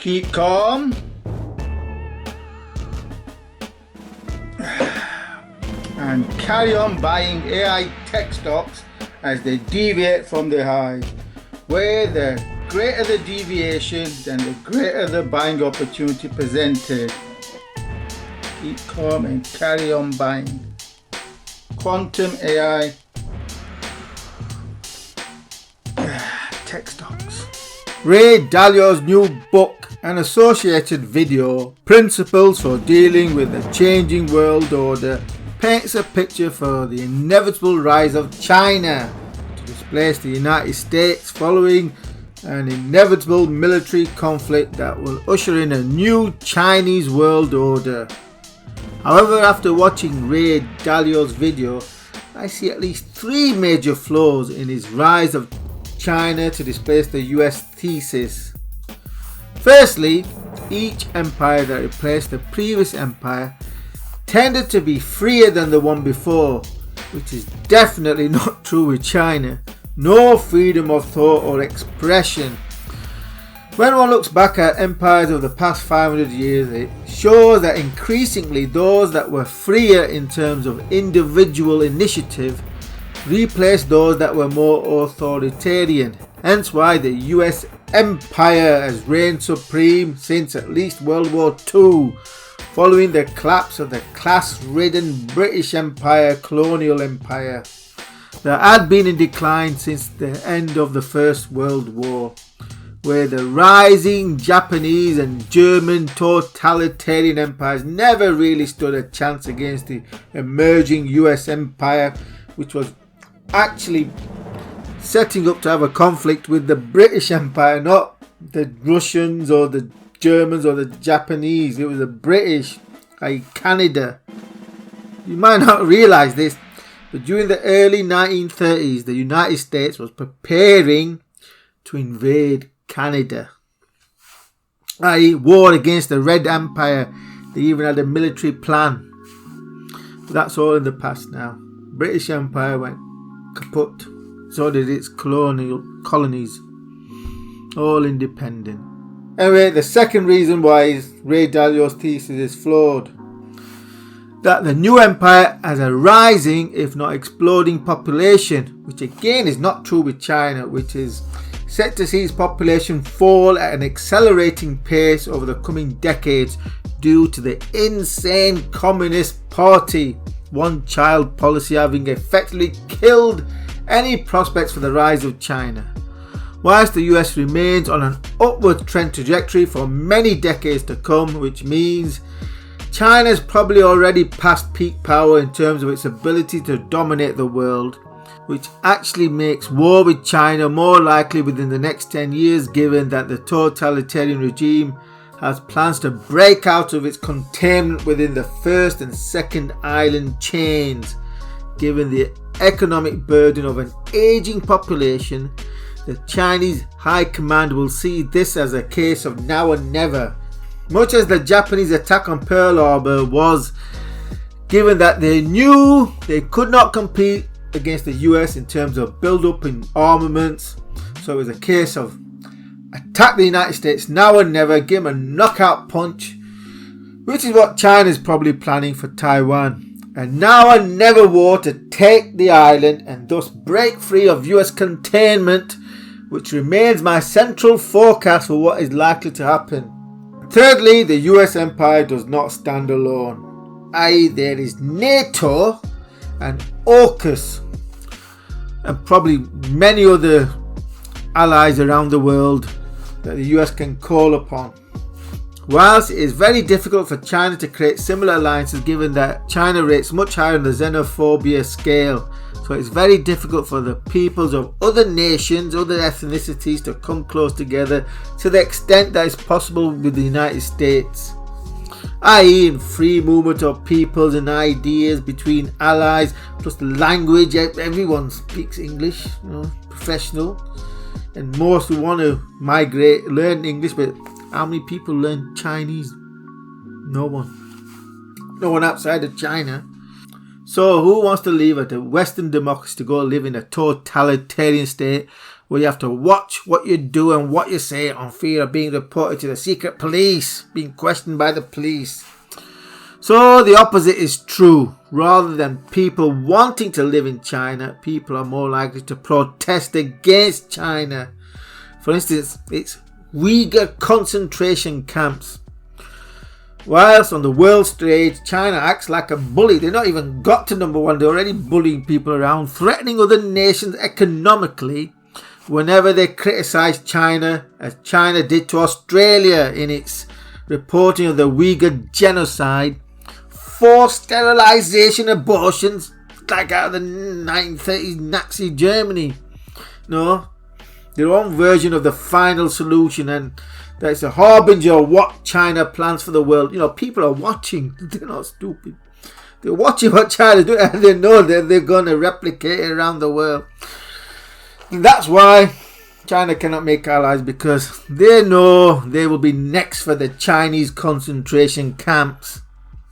Keep calm. And carry on buying AI tech stocks as they deviate from the highs. Where the greater the deviation, then the greater the buying opportunity presented. Keep calm and carry on buying. Quantum AI tech stocks. Ray Dalio's new book and associated video, Principles for Dealing with the Changing World Order, paints a picture for the inevitable rise of China to displace the United States following an inevitable military conflict that will usher in a new Chinese world order. However, after watching Ray Dalio's video, I see at least three major flaws in his rise of China to displace the US thesis. Firstly, each empire that replaced the previous empire tended to be freer than the one before, which is definitely not true with China. No freedom of thought or expression. When one looks back at empires of the past 500 years, it shows that increasingly those that were freer in terms of individual initiative replaced those that were more authoritarian. Hence why the US empire has reigned supreme since at least World War II, following the collapse of the class-ridden British Empire colonial empire that had been in decline since the end of the First World War, where the rising Japanese and German totalitarian empires never really stood a chance against the emerging US empire, which was actually setting up to have a conflict with the British Empire, not the Russians or the Germans or the Japanese. It was the British, like Canada. You might not realise this, but during the early 1930s, the United States was preparing to invade Canada, i.e. war against the Red Empire. They even had a military plan. But that's all in the past now. British Empire went kaput. So did its colonies, all independent. Anyway, the second reason why Ray Dalio's thesis is flawed. That the new empire has a rising, if not exploding, population, which again is not true with China, which is set to see its population fall at an accelerating pace over the coming decades due to the insane Communist Party one-child policy having effectively killed any prospects for the rise of China. Whilst the US remains on an upward trend trajectory for many decades to come, which means China's probably already past peak power in terms of its ability to dominate the world, which actually makes war with China more likely within the next 10 years, given that the totalitarian regime has plans to break out of its containment within the first and second island chains. Given the economic burden of an aging population, the Chinese High Command will see this as a case of now and never, much as the Japanese attack on Pearl Harbor was, given that they knew they could not compete against the US in terms of build-up in armaments. So it was a case of attack the United States now and never, give them a knockout punch, which is what China is probably planning for Taiwan. And now and never war to take the island and thus break free of US containment, which remains my central forecast for what is likely to happen. Thirdly, the US empire does not stand alone, i.e. there is NATO and AUKUS and probably many other allies around the world that the US can call upon. Whilst it is very difficult for China to create similar alliances, given that China rates much higher on the xenophobia scale, so it's very difficult for the peoples of other nations, other ethnicities to come close together to the extent that is possible with the United States, i.e. in free movement of peoples and ideas between allies, plus the language. Everyone speaks English, professional, and most who want to migrate learn English, but how many people learn Chinese? No one outside of China. So who wants to leave a Western democracy to go live in a totalitarian state where you have to watch what you do and what you say on fear of being reported to the secret police, being questioned by the police. So the opposite is true. Rather than people wanting to live in China, people are more likely to protest against China. For instance, it's Uyghur concentration camps. Whilst on the world stage, China acts like a bully. They've not even got to number one. They're already bullying people around, threatening other nations economically whenever they criticise China, as China did to Australia in its reporting of the Uyghur genocide. Forced sterilisation, abortions, like out of the 1930s Nazi Germany. No, their own version of the final solution, and that's a harbinger of what China plans for the world. You know, people are watching. They're not stupid. They're watching what China's doing, and they know that they're going to replicate it around the world. And that's why China cannot make allies, because they know they will be next for the Chinese concentration camps.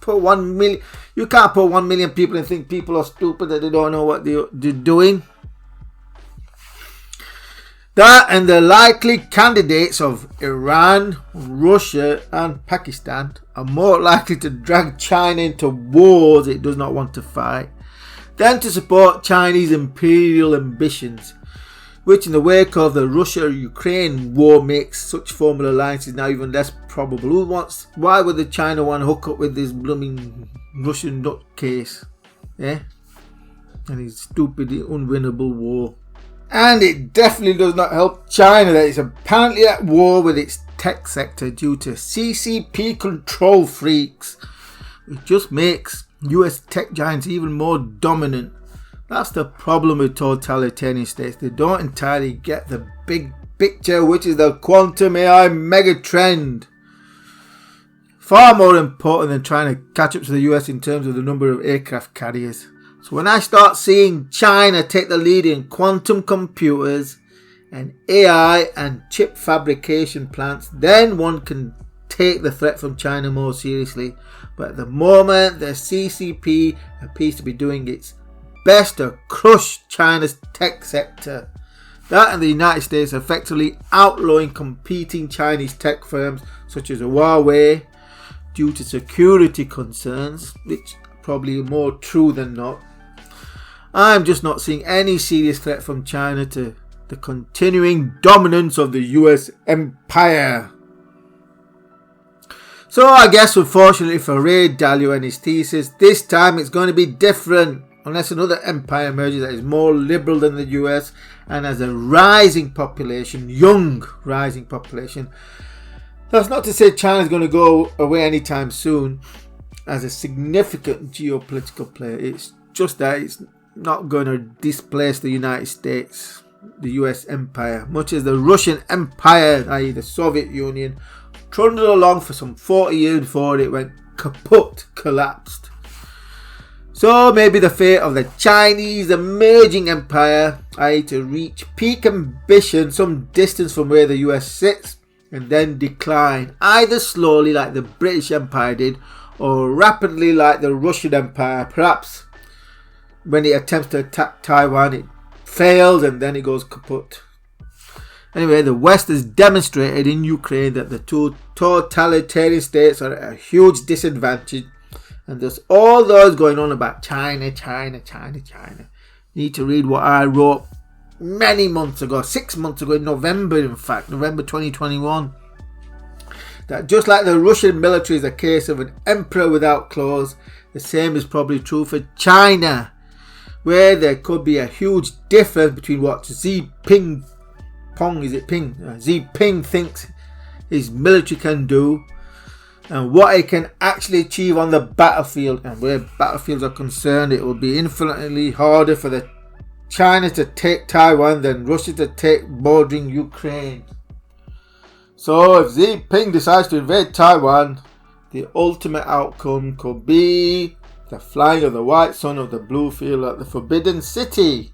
Put 1 million. You can't put 1 million people and think people are stupid, that they don't know what they're doing. That and the likely candidates of Iran, Russia and Pakistan are more likely to drag China into wars it does not want to fight than to support Chinese imperial ambitions, which in the wake of the Russia-Ukraine war makes such formal alliances now even less probable. Why would the China want to hook up with this blooming Russian nutcase? Yeah? And his stupid, unwinnable war. And it definitely does not help China that it's apparently at war with its tech sector due to CCP control freaks. It just makes US tech giants even more dominant. That's the problem with totalitarian states. They don't entirely get the big picture, which is the quantum AI megatrend. Far more important than trying to catch up to the US in terms of the number of aircraft carriers. So when I start seeing China take the lead in quantum computers and AI and chip fabrication plants, then one can take the threat from China more seriously. But at the moment, the CCP appears to be doing its best to crush China's tech sector. That and the United States effectively outlawing competing Chinese tech firms such as Huawei due to security concerns, which probably are more true than not. I'm just not seeing any serious threat from China to the continuing dominance of the US empire. So I guess unfortunately for Roy Dalio and his thesis, this time it's going to be different. Unless another empire emerges that is more liberal than the US and has a rising population, young rising population. That's not to say China is going to go away anytime soon as a significant geopolitical player. It's just that it's not going to displace the United States, the US empire, much as the Russian empire, i.e. the Soviet Union, trundled along for some 40 years before it went kaput, collapsed. So maybe the fate of the Chinese emerging empire, i.e. to reach peak ambition some distance from where the US sits and then decline, either slowly like the British Empire did or rapidly like the Russian Empire. Perhaps when it attempts to attack Taiwan it fails and then it goes kaput. Anyway, the West has demonstrated in Ukraine that the two totalitarian states are at a huge disadvantage. And thus all those going on about China need to read what I wrote many months ago, 6 months ago, in November 2021. That just like the Russian military is a case of an emperor without claws, the same is probably true for China, where there could be a huge difference between what Xi Jinping thinks his military can do and what it can actually achieve on the battlefield. And where battlefields are concerned, it will be infinitely harder for the China to take Taiwan than Russia to take bordering Ukraine. So if Xi Jinping decides to invade Taiwan, the ultimate outcome could be the flying of the white sun of the blue field at the Forbidden City.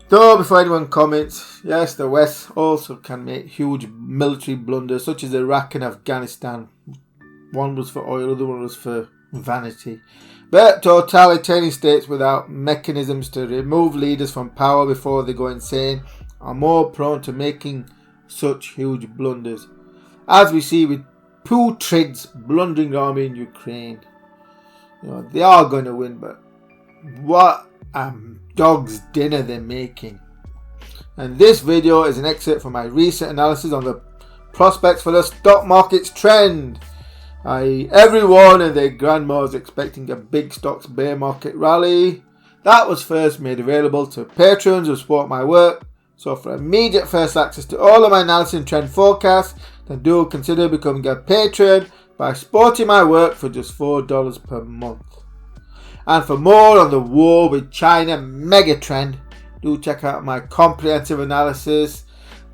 Though before anyone comments, yes, the West also can make huge military blunders such as Iraq and Afghanistan. One was for oil, the other one was for vanity. But totalitarian states without mechanisms to remove leaders from power before they go insane are more prone to making such huge blunders, as we see with Putin's blundering army in Ukraine. They are going to win, but what a dog's dinner they're making. And this video is an excerpt from my recent analysis on the prospects for the stock market's trend. Everyone and their grandma is expecting a big stocks bear market rally. That was first made available to patrons who support my work. So for immediate first access to all of my analysis and trend forecasts, then do consider becoming a patron by supporting my work for just $4 per month. And for more on the war with China megatrend, do check out my comprehensive analysis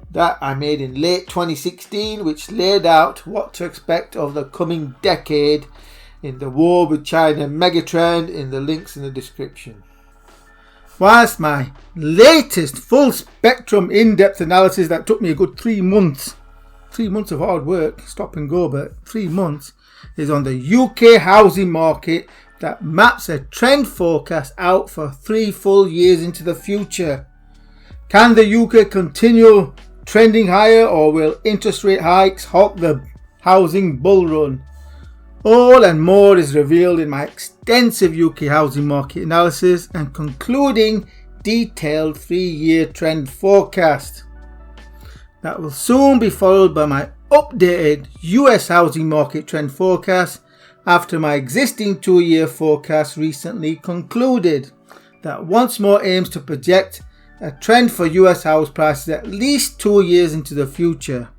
that I made in late 2016, which laid out what to expect of the coming decade in the war with China megatrend, in the links in the description. Whilst my latest full spectrum in-depth analysis that took me a good 3 months of hard work, stop and go, but 3 months, is on the UK housing market that maps a trend forecast out for 3 full years into the future. Can the UK continue trending higher, or will interest rate hikes halt the housing bull run? All and more is revealed in my extensive UK housing market analysis and concluding detailed 3-year trend forecast. That will soon be followed by my updated US housing market trend forecast after my existing 2-year forecast recently concluded, that once more aims to project a trend for US house prices at least 2 years into the future.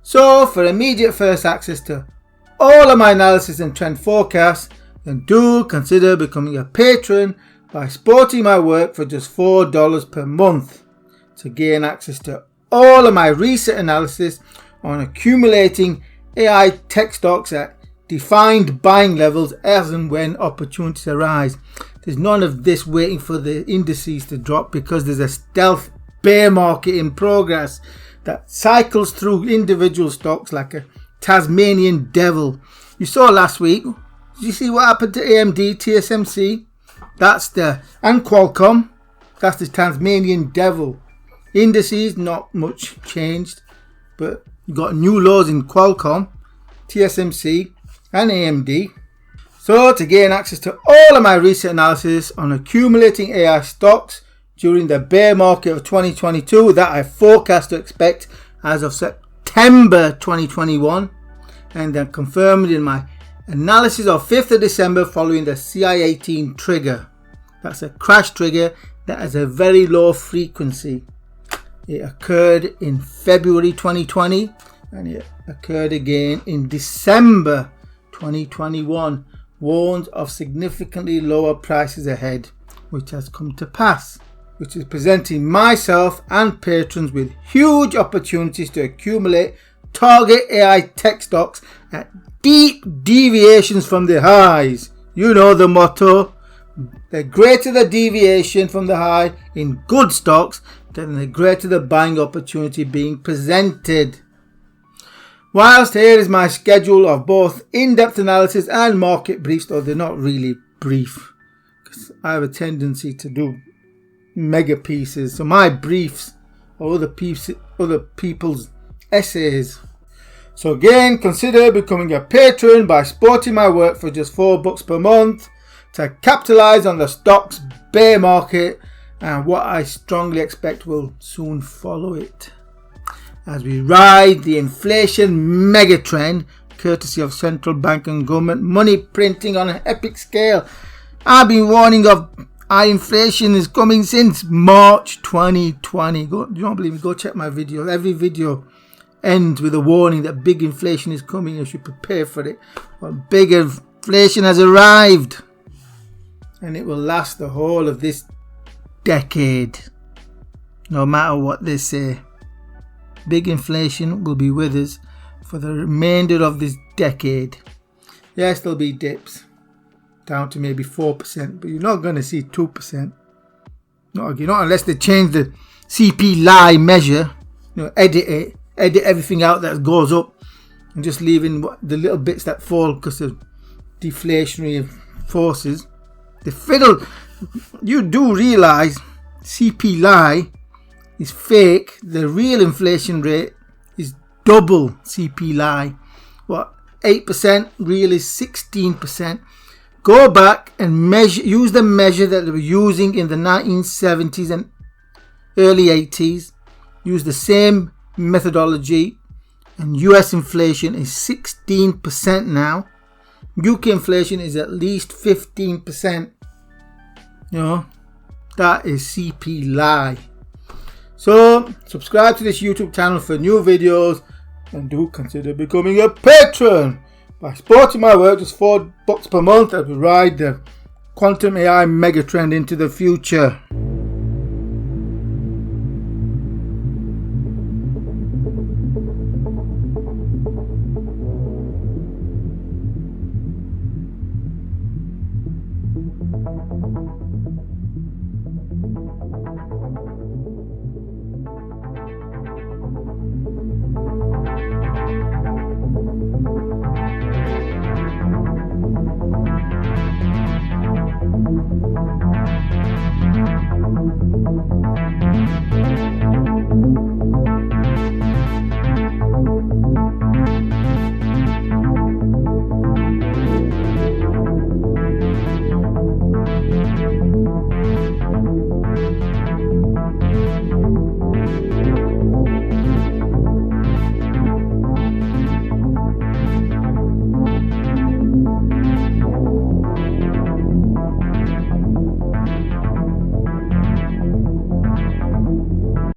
So for immediate first access to all of my analysis and trend forecasts, then do consider becoming a patron by supporting my work for just $4 per month to gain access to all of my recent analysis on accumulating AI tech stocks at defined buying levels as and when opportunities arise. There's none of this waiting for the indices to drop, because there's a stealth bear market in progress that cycles through individual stocks like a Tasmanian devil. You saw last week. Did you see what happened to AMD, TSMC? And Qualcomm. That's the Tasmanian devil. Indices, not much changed, but you got new lows in Qualcomm, TSMC and AMD. So to gain access to all of my recent analysis on accumulating AI stocks during the bear market of 2022 that I forecast to expect as of September 2021, and then confirmed in my analysis of 5th of December following the CI18 trigger. That's a crash trigger that has a very low frequency. It occurred in February 2020 and it occurred again in December 2021. Warned of significantly lower prices ahead, which has come to pass, which is presenting myself and patrons with huge opportunities to accumulate target AI tech stocks at deep deviations from the highs. You know the motto: the greater the deviation from the high in good stocks, then the greater the buying opportunity being presented. Whilst here is my schedule of both in-depth analysis and market briefs, though they're not really brief, because I have a tendency to do mega pieces. So my briefs are other people's essays. So again, consider becoming a patron by supporting my work for just $4 per month to capitalize on the stock's bear market and what I strongly expect will soon follow it, as we ride the inflation megatrend courtesy of central bank and government money printing on an epic scale. I've been warning of high inflation is coming since March 2020. You don't believe me? Go check my videos. Every video ends with a warning that big inflation is coming. You should prepare for it. Well, big inflation has arrived, and it will last the whole of this decade, no matter what they say. Big inflation will be with us for the remainder of this decade. Yes, there'll be dips down to maybe 4%, but you're not going to see 2%. Not unless they change the CPI measure, edit everything out that goes up and just leaving the little bits that fall because of deflationary forces. The fiddle, you do realise CPI is fake. The real inflation rate is double CPI. What, 8%, real is 16%. Go back and measure, use the measure that they were using in the 1970s and early 80s. Use the same methodology, and US inflation is 16% now. UK inflation is at least 15%. You know, that is CPI. So subscribe to this YouTube channel for new videos, and do consider becoming a patron. By supporting my work, just $4 per month, I will ride the quantum AI megatrend into the future.